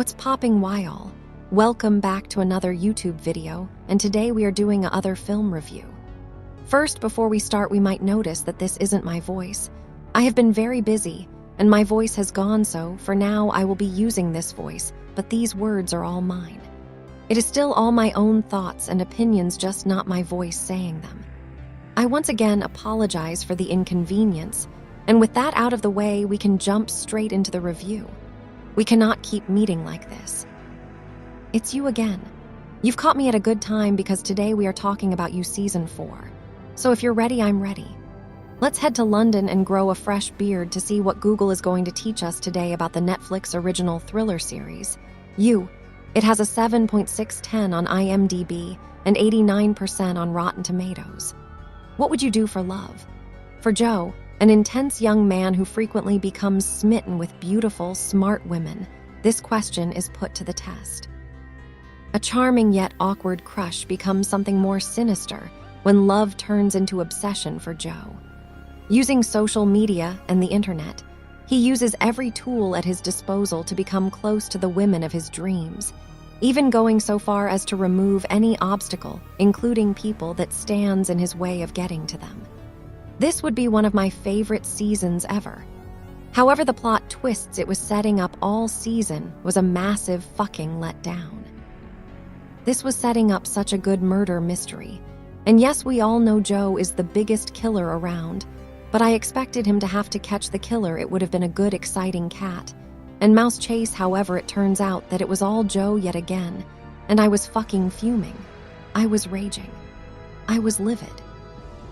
What's popping while? Welcome back to another YouTube video, and today we are doing another film review. First, before we start, we might notice that this isn't my voice. I have been very busy, and my voice has gone, so for now I will be using this voice, but these words are all mine. It is still all my own thoughts and opinions, just not my voice saying them. I once again apologize for the inconvenience, and with that out of the way, we can jump straight into the review. We cannot keep meeting like this. It's you again. You've caught me at a good time because today we are talking about You Season 4. So if you're ready, I'm ready. Let's head to London and grow a fresh beard to see what Google is going to teach us today about the Netflix original thriller series, You. It has a 7.610 on IMDb and 89% on Rotten Tomatoes. What would you do for love? For Joe, an intense young man who frequently becomes smitten with beautiful, smart women, this question is put to the test. A charming yet awkward crush becomes something more sinister when love turns into obsession for Joe. Using social media and the internet, he uses every tool at his disposal to become close to the women of his dreams, even going so far as to remove any obstacle, including people that stands in his way of getting to them. This would be one of my favorite seasons ever. However, the plot twists it was setting up all season was a massive fucking letdown. This was setting up such a good murder mystery. And yes, we all know Joe is the biggest killer around, but I expected him to have to catch the killer. It would have been a good, exciting cat and mouse chase. However, it turns out that it was all Joe yet again, and I was fucking fuming. I was raging. I was livid.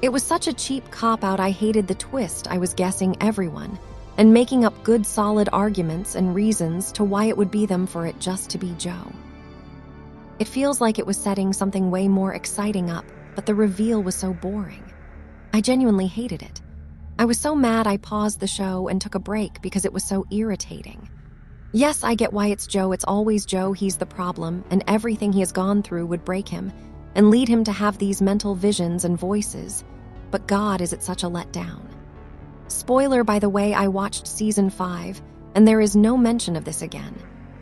It was such a cheap cop-out. I hated the twist. I was guessing everyone and making up good, solid arguments and reasons to why it would be them for it just to be Joe. It feels like it was setting something way more exciting up, but the reveal was so boring. I genuinely hated it. I was so mad I paused the show and took a break because it was so irritating. Yes, I get why it's Joe. It's always Joe. He's the problem, and everything he has gone through would break him and lead him to have these mental visions and voices. But God, is it such a letdown. Spoiler, by the way, I watched season 5, and there is no mention of this again.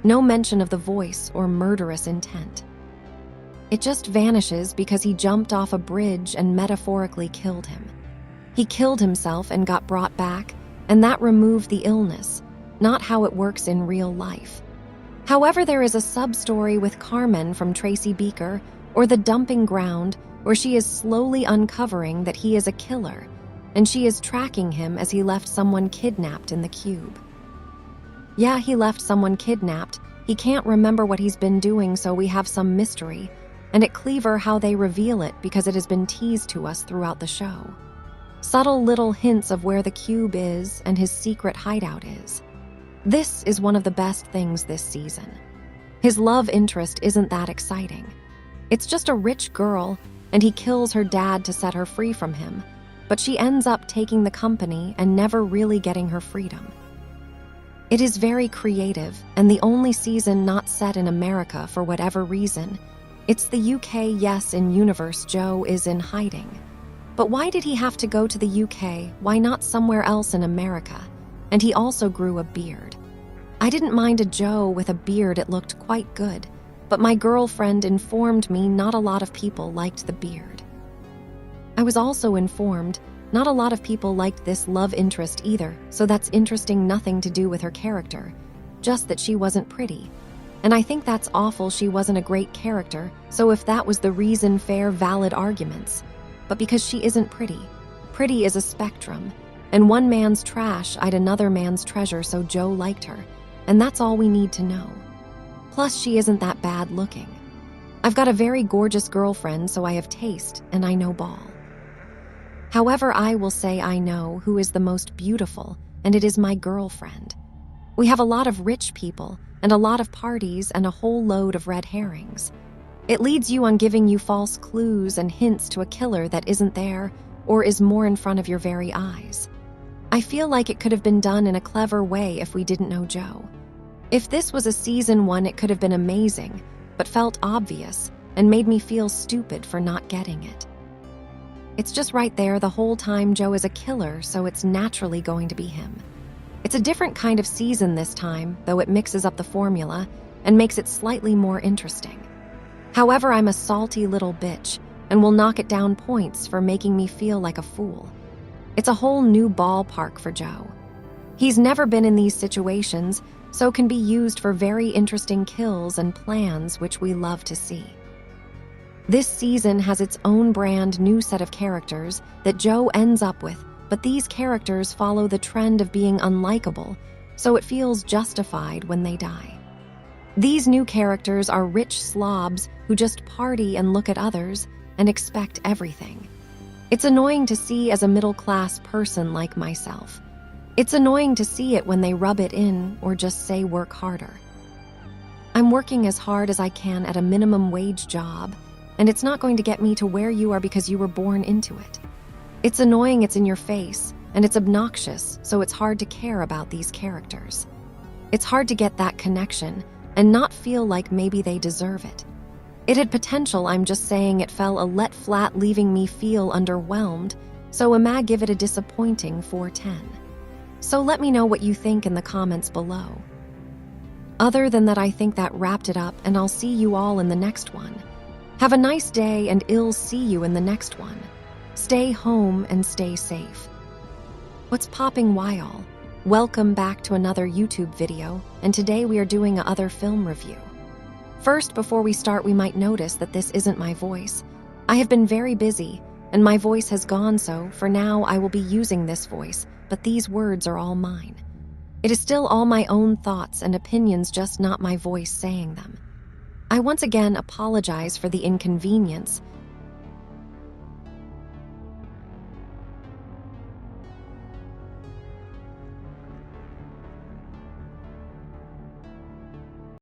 No mention of the voice or murderous intent. It just vanishes because he jumped off a bridge and metaphorically killed him. He killed himself and got brought back, and that removed the illness, not how it works in real life. However, there is a sub-story with Carmen from Tracy Beaker, or The Dumping Ground, where she is slowly uncovering that he is a killer, and she is tracking him as he left someone kidnapped in the cube. Yeah, he left someone kidnapped. He can't remember what he's been doing, so we have some mystery, and it's clever how they reveal it because it has been teased to us throughout the show. Subtle little hints of where the cube is and his secret hideout is. This is one of the best things this season. His love interest isn't that exciting. It's just a rich girl, and he kills her dad to set her free from him, but she ends up taking the company and never really getting her freedom. It is very creative, and the only season not set in America for whatever reason. It's the UK, yes, in universe Joe is in hiding. But why did he have to go to the UK? Why not somewhere else in America? And he also grew a beard. I didn't mind a Joe with a beard, it looked quite good. But my girlfriend informed me not a lot of people liked the beard. I was also informed not a lot of people liked this love interest either, so that's interesting, nothing to do with her character, just that she wasn't pretty. And I think that's awful, she wasn't a great character, so if that was the reason, fair, valid arguments. But because she isn't pretty. Pretty is a spectrum, and one man's trash I'd another man's treasure, so Joe liked her, and that's all we need to know. Plus, she isn't that bad looking. I've got a very gorgeous girlfriend, so I have taste, and I know ball. However, I will say I know who is the most beautiful, and it is my girlfriend. We have a lot of rich people, and a lot of parties, and a whole load of red herrings. It leads you on giving you false clues and hints to a killer that isn't there, or is more in front of your very eyes. I feel like it could have been done in a clever way if we didn't know Joe. If this was a season 1, it could have been amazing, but felt obvious and made me feel stupid for not getting it. It's just right there the whole time. Joe is a killer, so it's naturally going to be him. It's a different kind of season this time, though it mixes up the formula, and makes it slightly more interesting. However, I'm a salty little bitch and will knock it down points for making me feel like a fool. It's a whole new ballpark for Joe. He's never been in these situations, so can be used for very interesting kills and plans, which we love to see. This season has its own brand new set of characters that Joe ends up with, but these characters follow the trend of being unlikable, so it feels justified when they die. These new characters are rich slobs who just party and look at others and expect everything. It's annoying to see as a middle-class person like myself. It's annoying to see it when they rub it in or just say work harder. I'm working as hard as I can at a minimum wage job, and it's not going to get me to where you are because you were born into it. It's annoying, it's in your face, and it's obnoxious, so it's hard to care about these characters. It's hard to get that connection and not feel like maybe they deserve it. It had potential, I'm just saying it fell a let flat, leaving me feel underwhelmed, so I'ma give it a disappointing 4/10. So let me know what you think in the comments below. Other than that, I think that wrapped it up, and I'll see you all in the next one. Have a nice day, and I'll see you in the next one. Stay home and stay safe. What's popping, why all? Welcome back to another YouTube video, and today we are doing another film review. First, before we start, we might notice that this isn't my voice. I have been very busy, and my voice has gone, so for now I will be using this voice, but these words are all mine. It is still all my own thoughts and opinions, just not my voice saying them. I once again apologize for the inconvenience,